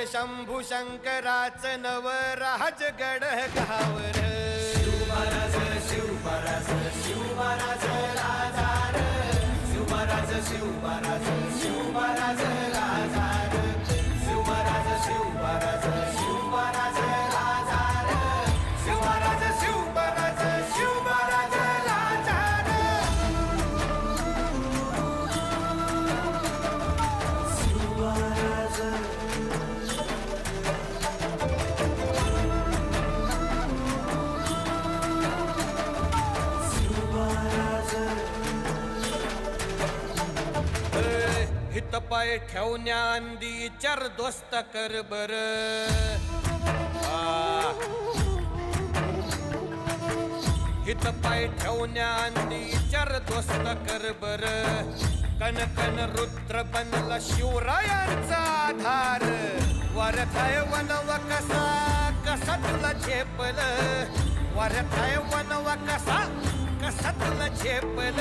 शंभू शंकराच नवराज गडगावर शिवमहाराज शिवमहाराज शिवमहाराज राजा रे शिवमहाराज शिवमहाराज शिवमहाराज राजा रे शिवमहाराज शिवमहाराज शिवमहाराज राजा रे शिवमहाराज शिवमहाराज शिवमहाराज राजा रे शिवमहाराज हित पाय ठेवण्या अंदी चार दोस्त कर बर हित पाय ठेवण्या अंदी चार दोस्त कर बर कन कन रुद्र बनला शिवरायांचा आधार वरथाय वनव कसा कसा तुला झेपल वरथाय वनव कसा कसा तुला झेपल